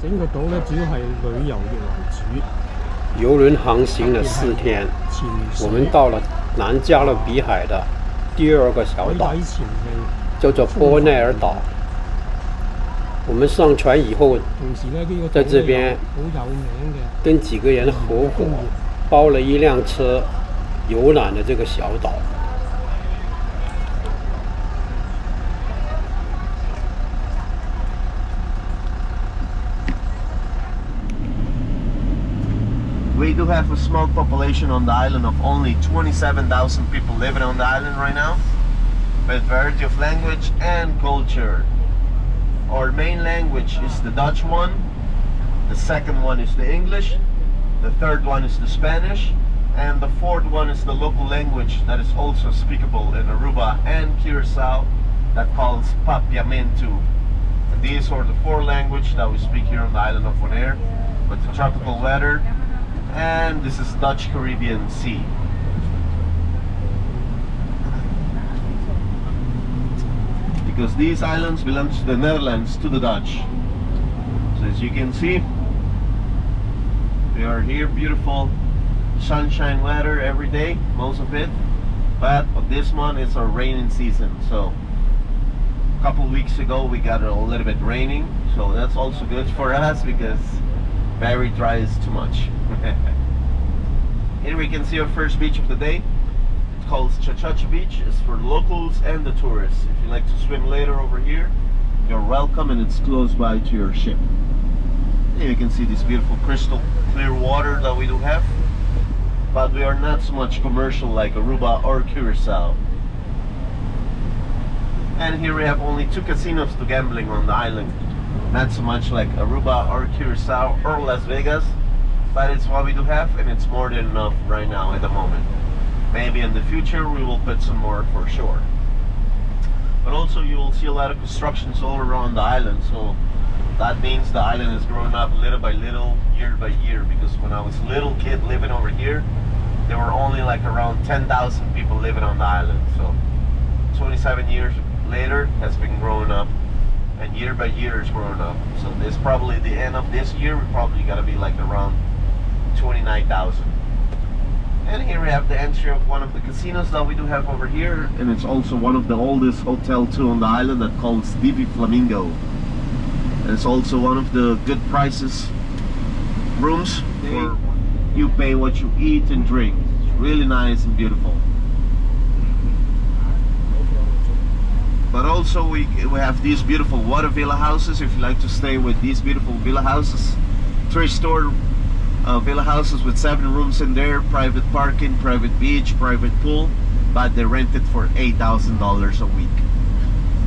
整個島咧主要係旅遊業為主。遊輪航行了4天，我們到了南加勒比海的第2個小島，叫做波奈爾島。我們上船以後，在這邊跟幾個人合夥包了一輛車，遊覽了這個小島。We do have a small population on the island of only 27,000 people living on the island right now, with variety of language and culture. Our main language is the Dutch one, the second one is the English, the third one is the Spanish, and the fourth one is the local language that is also speakable in Aruba and Curacao, that calls Papiamentu. And these are the 4 languages that we speak here on the island of Bonaire, with the tropical weather. And this is Dutch Caribbean Sea. Because these islands belong to the Netherlands, to the Dutch. So as you can see, we are here, beautiful sunshine weather every day, most of it. But this month is our raining season. So a couple weeks ago we got a little bit raining. So that's also good for us because very dry is too much. Here we can see our first beach of the day. It's called Chachacha Beach. It's for locals and the tourists. If you like to swim later over here, you're welcome, and it's close by to your ship. Here you can see this beautiful crystal clear water that we do have, but we are not so much commercial like Aruba or Curacao. And here we have only 2 casinos to gambling on the island. Not so much like Aruba or Curacao or Las Vegas, but it's what we do have, and it's more than enough right now at the moment. Maybe in the future we will put some more for sure. But also you will see a lot of constructions all around the island, so that means the island is growing up little by little, year by year, because when I was a little kid living over here, there were only like around 10,000 people living on the island. So 27 years later has been growing up, and year by year is growing up. So this probably the end of this year, we probably gotta be like around 29,000. And here we have the entry of one of the casinos that we do have over here, and it's also one of the oldest hotel too on the island, that calls Divi Flamingo. And it's also one of the good prices rooms where you pay what you eat and drink. It's really nice and beautiful. But also we have these beautiful water villa houses. If you like to stay with these beautiful villa houses, 3-story villa houses with 7 rooms in there, private parking, private beach, private pool, but they rent it for $8,000 a week.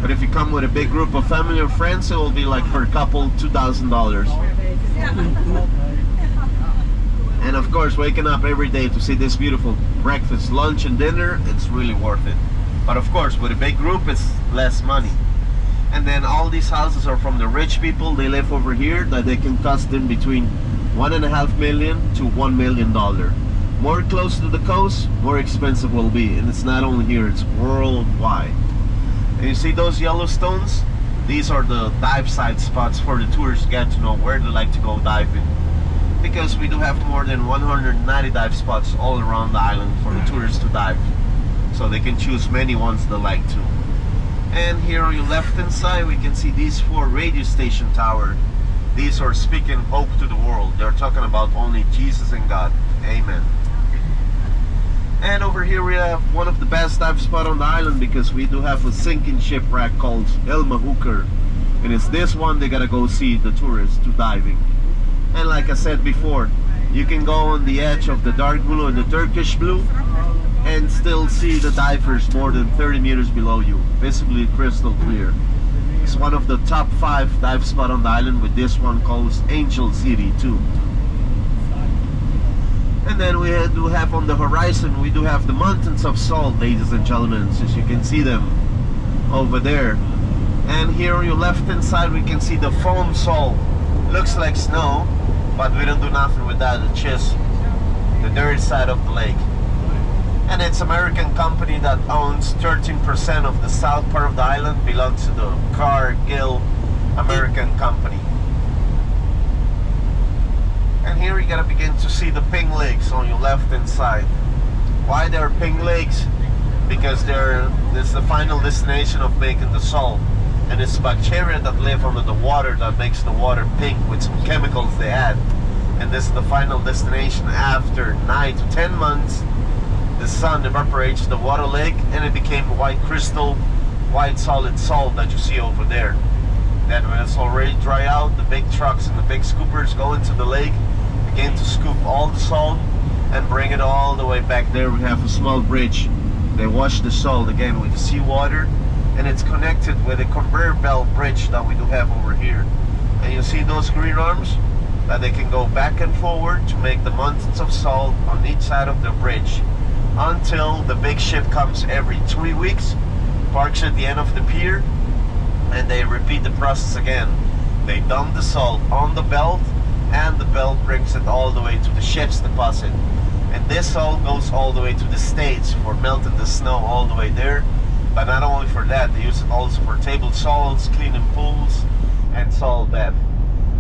But if you come with a big group of family or friends, it will be like per couple $2,000. And of course, waking up every day to see this beautiful breakfast, lunch and dinner, it's really worth it. But of course, with a big group, it's less money. And then all these houses are from the rich people. They live over here, that they can cost them between $1.5 million to $1 million. More close to the coast, more expensive will be. And it's not only here, it's worldwide. And you see those yellow stones? These are the dive site spots for the tourists to get to know where they like to go diving. Because we do have more than 190 dive spots all around the island for the tourists to dive. So they can choose many ones they like to. And here on your left hand side, we can see these 4 radio station towers. These are speaking hope to the world. They're talking about only Jesus and God. Amen. And over here we have one of the best dive spots on the island, because we do have a sinking shipwreck called Elma Hooker. And it's this one they gotta go see, the tourists, to diving. And like I said before, you can go on the edge of the dark blue and the Turkish blue and still see the divers more than 30 meters below you, visibly crystal clear. It's one of the top 5 dive spots on the island, with this one called Angel City too. And then we do have on the horizon, we do have the mountains of salt, ladies and gentlemen, as you can see them over there. And here on your left hand side, we can see the foam salt. Looks like snow, but we don't do nothing with that. It's just the dirty side of the lake. And it's American company that owns 13% of the south part of the island, belongs to the Cargill American company. here, you're gonna begin to see the pink lakes on your left hand side. Why they're pink lakes? Because this is the final destination of making the salt. And it's bacteria that live under the water that makes the water pink with some chemicals they add. And this is the final destination. After 9 to 10 months, the sun evaporates the water lake and it became white crystal, white solid salt that you see over there. Then when it's already dry out, the big trucks and the big scoopers go into the lake, begin to scoop all the salt and bring it all the way back there. We have a small bridge. They wash the salt again with the seawater, and it's connected with a conveyor belt bridge that we do have over here. And you see those green arms? That they can go back and forward to make the mountains of salt on each side of the bridge until the big ship comes every 3 weeks, parks at the end of the pier, and they repeat the process again. They dump the salt on the belt, and the belt brings it all the way to the ship's deposit. And this salt goes all the way to the States for melting the snow all the way there. But not only for that, they use it also for table salts, cleaning pools, and salt bath.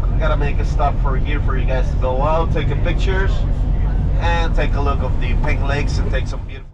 I'm gonna make a stop for here for you guys to go out, take pictures, and take a look of the pink lakes and take some beautiful.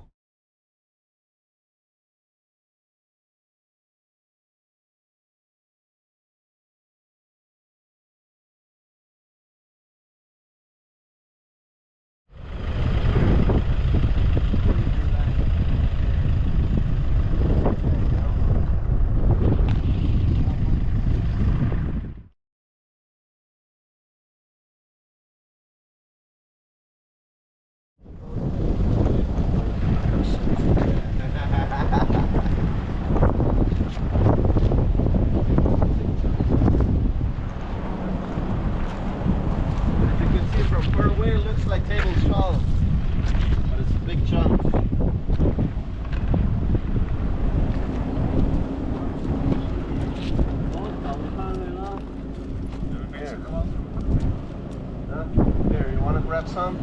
Grab some.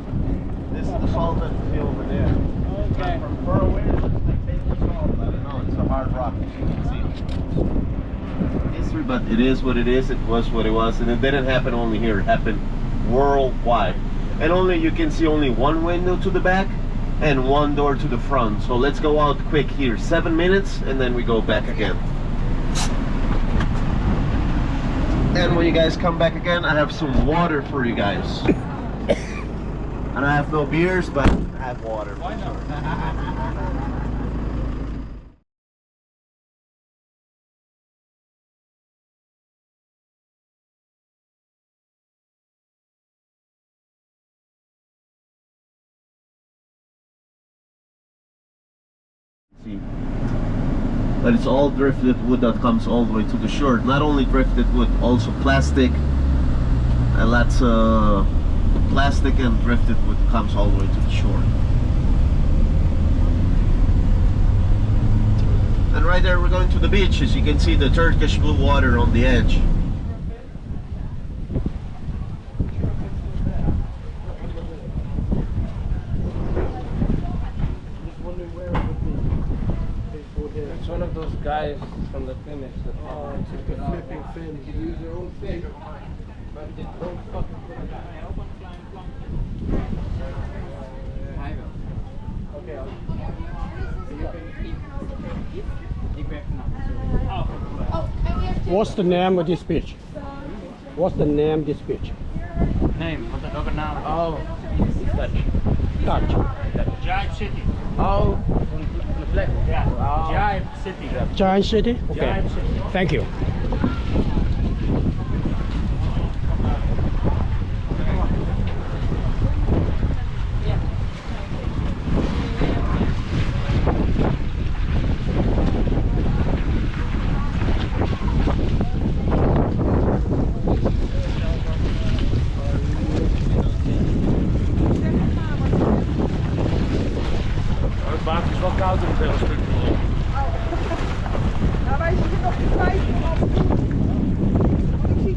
This is the salt that you see over there. Okay. From far away, it looks like table salt. I don't know. It's a hard rock, as you can see. History, but it is what it is. It was what it was, and it didn't happen only here. It happened worldwide. And only you can see only one window to the back and one door to the front. So let's go out quick here. 7 minutes, and then we go back again. And when you guys come back again, I have some water for you guys. And I have no beers, but I have water. Why not? See, but it's all drifted wood that comes all the way to the shore. Not only drifted wood, also plastic, and lots of plastic and drifted wood comes all the way to the shore. And right there we're going to the beach. As you can see, the Turkish blue water on the edge. It's one of those guys from the Finnish that flipping fins. You use your own fin. But they don't fucking put it down. What's the name of this beach? What's the name of this beach? Name? Wat is ook een naam? Oh, Dutch. Dutch. Giant City. Oh, van de plek. Ja, Giant City. Giant City? Okay. Giant City. Thank you. Het is wel koud in het hele stuk. Nou, wij zitten nog in 5 uur. Ik zie